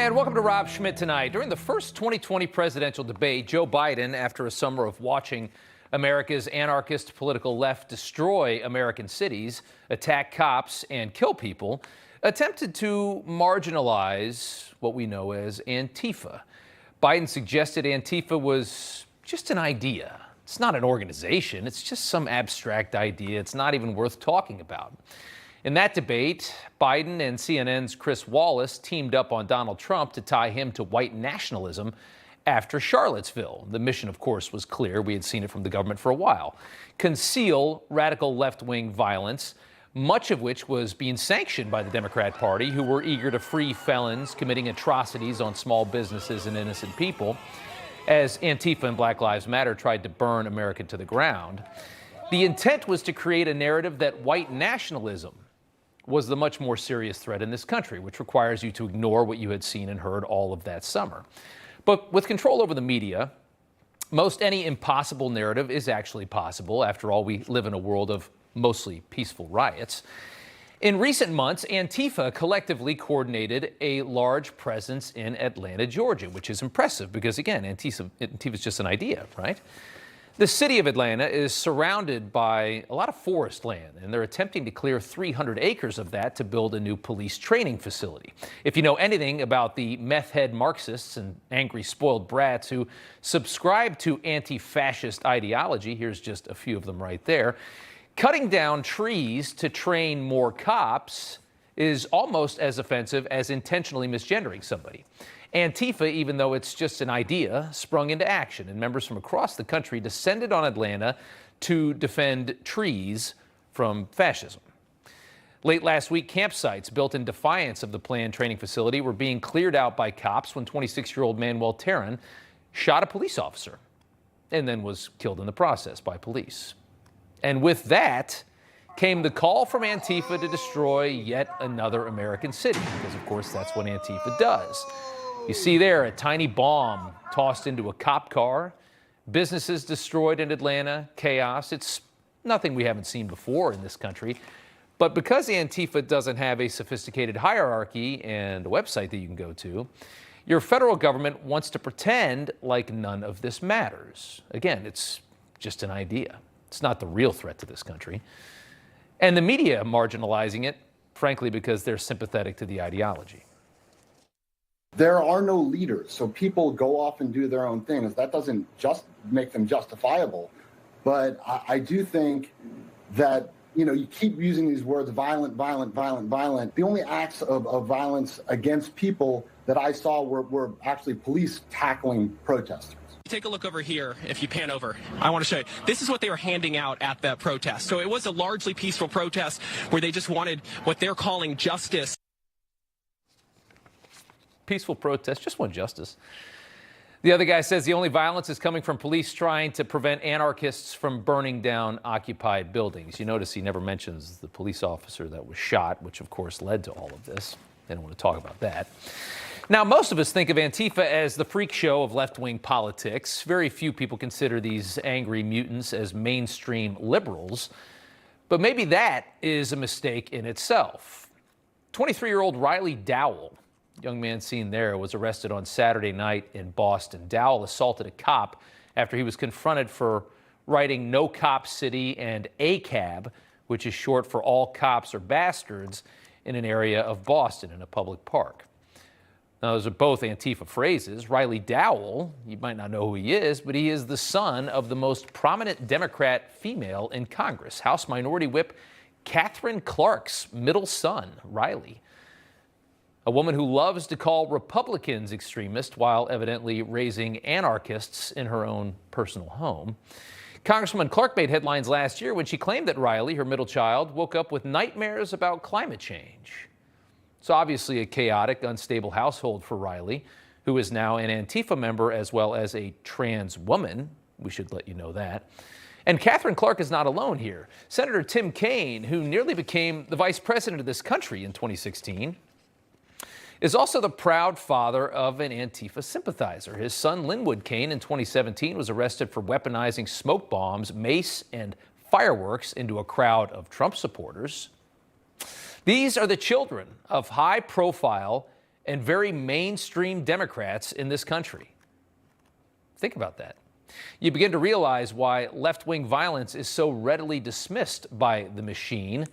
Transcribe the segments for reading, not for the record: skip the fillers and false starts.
And welcome to Rob Schmitt Tonight. During the first 2020 presidential debate, Joe Biden, after a summer of watching America's anarchist political left destroy American cities, attack cops, and kill people, attempted to marginalize what we know as Antifa. Biden suggested Antifa was just an idea. It's not an organization. It's just some abstract idea. It's not even worth talking about. In that debate, Biden and CNN's Chris Wallace teamed up on Donald Trump to tie him to white nationalism after Charlottesville. The mission, of course, was clear. We had seen it from the government for a while. Conceal radical left-wing violence, much of which was being sanctioned by the Democrat Party, who were eager to free felons committing atrocities on small businesses and innocent people, as Antifa and Black Lives Matter tried to burn America to the ground. The intent was to create a narrative that white nationalism was the much more serious threat in this country, which requires you to ignore what you had seen and heard all of that summer. But with control over the media, most any impossible narrative is actually possible. After all, we live in a world of mostly peaceful riots. In recent months, Antifa collectively coordinated a large presence in Atlanta, Georgia, which is impressive because, again, Antifa is just an idea, right? The city of Atlanta is surrounded by a lot of forest land, and they're attempting to clear 300 acres of that to build a new police training facility. If you know anything about the meth head Marxists and angry spoiled brats who subscribe to anti-fascist ideology, here's just a few of them right there, cutting down trees to train more cops is almost as offensive as intentionally misgendering somebody. Antifa, even though it's just an idea, sprung into action, and members from across the country descended on Atlanta to defend trees from fascism. Late last week, campsites built in defiance of the planned training facility were being cleared out by cops when 26-year-old Manuel Terran shot a police officer and then was killed in the process by police. And with that came the call from Antifa to destroy yet another American city, because, of course, that's what Antifa does. You see there a tiny bomb tossed into a cop car, businesses destroyed in Atlanta, chaos. It's nothing we haven't seen before in this country. But because Antifa doesn't have a sophisticated hierarchy and a website that you can go to, your federal government wants to pretend like none of this matters. Again, it's just an idea. It's not the real threat to this country. And the media marginalizing it, frankly, because they're sympathetic to the ideology. There are no leaders, so people go off and do their own things. That doesn't just make them justifiable, but I do think that, you keep using these words, violent, violent, violent, violent. The only acts of violence against people that I saw were actually police tackling protesters. Take a look over here, if you pan over. I want to show you. This is what they were handing out at the protest. So it was a largely peaceful protest where they just wanted what they're calling justice. Peaceful protest, just want justice. The other guy says the only violence is coming from police trying to prevent anarchists from burning down occupied buildings. You notice he never mentions the police officer that was shot, which of course led to all of this. They don't want to talk about that. Now, most of us think of Antifa as the freak show of left-wing politics. Very few people consider these angry mutants as mainstream liberals. But maybe that is a mistake in itself. 23-year-old Riley Dowell, young man seen there, was arrested on Saturday night in Boston. Dowell assaulted a cop after he was confronted for writing "No Cop City" and "ACAB," which is short for "All Cops Are Bastards," in an area of Boston in a public park. Now, those are both Antifa phrases. Riley Dowell, you might not know who he is, but he is the son of the most prominent Democrat female in Congress, House Minority Whip Catherine Clark's middle son, Riley. A woman who loves to call Republicans extremist while evidently raising anarchists in her own personal home. Congresswoman Clark made headlines last year when she claimed that Riley, her middle child, woke up with nightmares about climate change. It's obviously a chaotic, unstable household for Riley, who is now an Antifa member as well as a trans woman. We should let you know that. And Catherine Clark is not alone here. Senator Tim Kaine, who nearly became the vice president of this country in 2016, is also the proud father of an Antifa sympathizer. His son, Linwood Kaine, in 2017 was arrested for weaponizing smoke bombs, mace, and fireworks into a crowd of Trump supporters. These are the children of high-profile and very mainstream Democrats in this country. Think about that. You begin to realize why left-wing violence is so readily dismissed by the machine.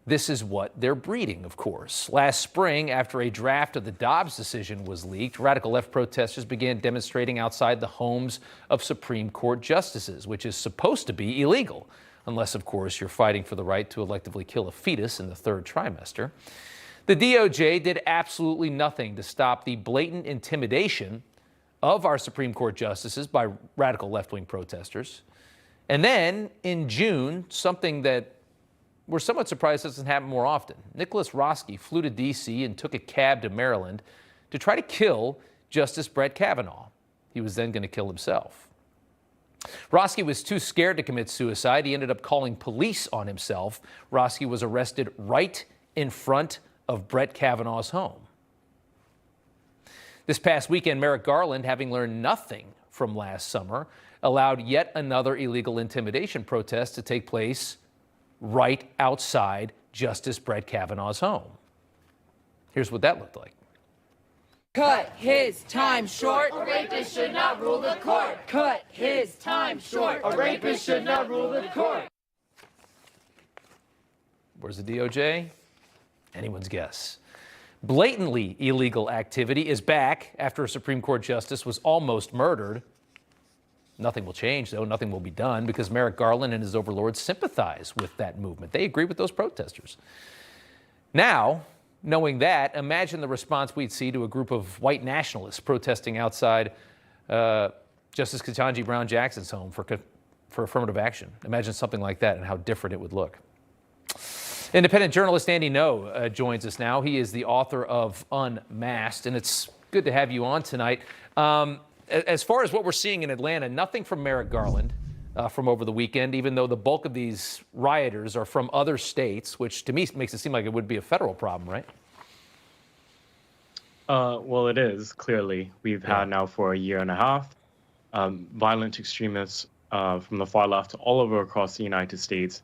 This is what they're breeding, of course. Last spring, after a draft of the Dobbs decision was leaked, radical left protesters began demonstrating outside the homes of Supreme Court justices, which is supposed to be illegal, unless, of course, you're fighting for the right to electively kill a fetus in the third trimester. The DOJ did absolutely nothing to stop the blatant intimidation of our Supreme Court justices by radical left-wing protesters. And then in June, something that we're somewhat surprised doesn't happen more often. Nicholas Roski flew to D.C. and took a cab to Maryland to try to kill Justice Brett Kavanaugh. He was then going to kill himself. Roski was too scared to commit suicide. He ended up calling police on himself. Roski was arrested right in front of Brett Kavanaugh's home. This past weekend, Merrick Garland, having learned nothing from last summer, allowed yet another illegal intimidation protest to take place right outside Justice Brett Kavanaugh's home. Here's what that looked like. Cut his time short. A rapist should not rule the court. Cut his time short. A rapist should not rule the court. Where's the DOJ? Anyone's guess. Blatantly illegal activity is back after a Supreme Court justice was almost murdered. Nothing will change, though. Nothing will be done because Merrick Garland and his overlords sympathize with that movement. They agree with those protesters. Now, knowing that, imagine the response we'd see to a group of white nationalists protesting outside Justice Ketanji Brown Jackson's home for affirmative action. Imagine something like that and how different it would look. Independent journalist Andy Ngo joins us now. He is the author of Unmasked, and it's good to have you on tonight. As far as what we're seeing in Atlanta, nothing from Merrick Garland from over the weekend, even though the bulk of these rioters are from other states, which to me makes it seem like it would be a federal problem, right? Well, it is, clearly. We've had now for a year and a half violent extremists from the far left all over across the United States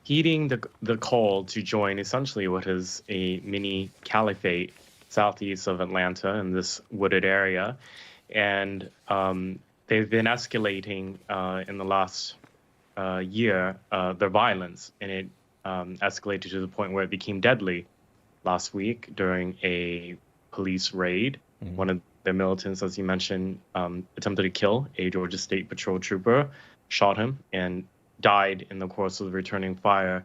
heeding the call to join essentially what is a mini caliphate southeast of Atlanta in this wooded area. And they've been escalating in the last year, their violence, and it escalated to the point where it became deadly last week during a police raid. Mm-hmm. One of the militants, as you mentioned, attempted to kill a Georgia State Patrol trooper, shot him, and died in the course of the returning fire.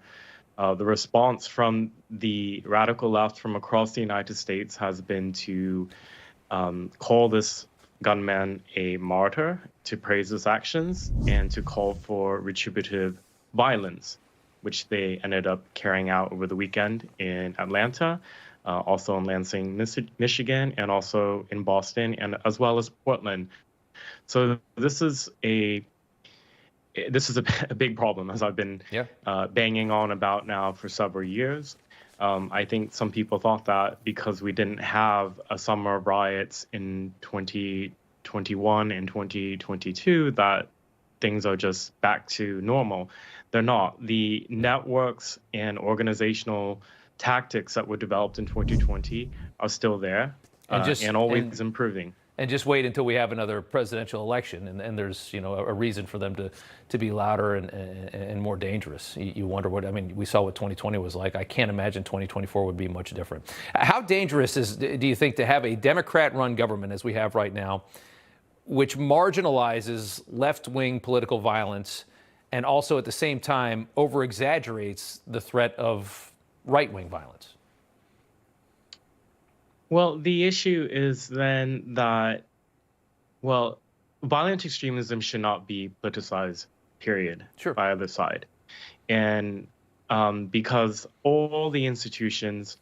The response from the radical left from across the United States has been to call this gunman a martyr, to praise his actions, and to call for retributive violence, which they ended up carrying out over the weekend in Atlanta, also in Lansing, Michigan, and also in Boston, and as well as Portland. So this is a big problem, as I've been banging on about now for several years. I think some people thought that because we didn't have a summer of riots in 2021 and 2022, that things are just back to normal. They're not. The networks and organizational tactics that were developed in 2020 are still there and always improving. And just wait until we have another presidential election, and there's a reason for them to be louder and more dangerous. You wonder we saw what 2020 was like. I can't imagine 2024 would be much different. How dangerous do you think to have a Democrat-run government as we have right now, which marginalizes left-wing political violence and also at the same time over-exaggerates the threat of right-wing violence? Well, the issue is then that, violent extremism should not be politicized, period, by either side. And because all the institutions,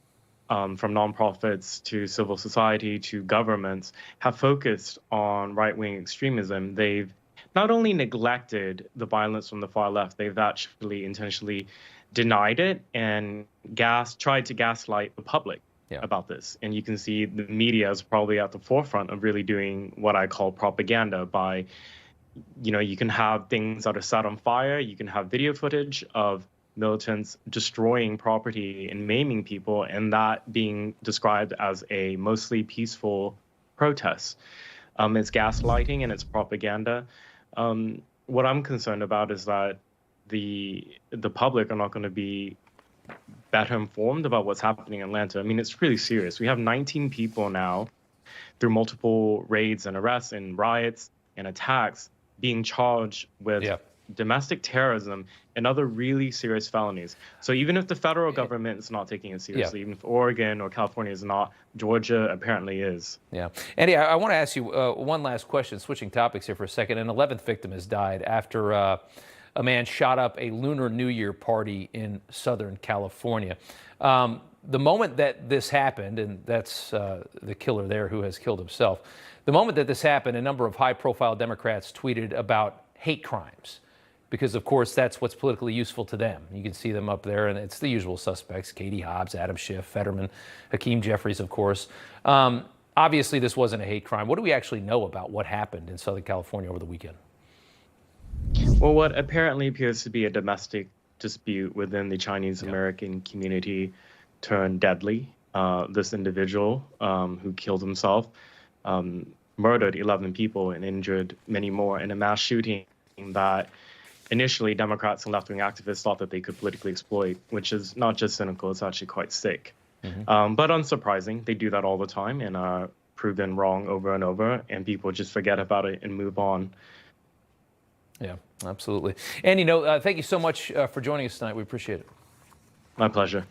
from nonprofits to civil society to governments, have focused on right-wing extremism, they've not only neglected the violence from the far left, they've actually intentionally denied it and tried to gaslight the public about this. And you can see the media is probably at the forefront of really doing what I call propaganda by, you can have things that are set on fire. You can have video footage of militants destroying property and maiming people, and that being described as a mostly peaceful protest. It's gaslighting and it's propaganda. What I'm concerned about is that the public are not going to be better informed about what's happening in Atlanta. I mean, it's really serious. We have 19 people now, through multiple raids and arrests and riots and attacks, being charged with domestic terrorism and other really serious felonies. So even if the federal government is not taking it seriously, even if Oregon or California is not, Georgia apparently is. Yeah. Andy, I want to ask you one last question, switching topics here for a second. An 11th victim has died after a man shot up a Lunar New Year party in Southern California. The moment that this happened, and that's the killer there who has killed himself, the moment that this happened, a number of high-profile Democrats tweeted about hate crimes, because, of course, that's what's politically useful to them. You can see them up there, and it's the usual suspects: Katie Hobbs, Adam Schiff, Fetterman, Hakeem Jeffries, of course. Obviously, this wasn't a hate crime. What do we actually know about what happened in Southern California over the weekend? Well, what apparently appears to be a domestic dispute within the Chinese American community turned deadly. This individual who killed himself murdered 11 people and injured many more in a mass shooting that initially Democrats and left-wing activists thought that they could politically exploit, which is not just cynical, it's actually quite sick. But unsurprising, they do that all the time and are proven wrong over and over, and people just forget about it and move on. Yeah, absolutely. Andy Ngo, thank you so much for joining us tonight. We appreciate it. My pleasure.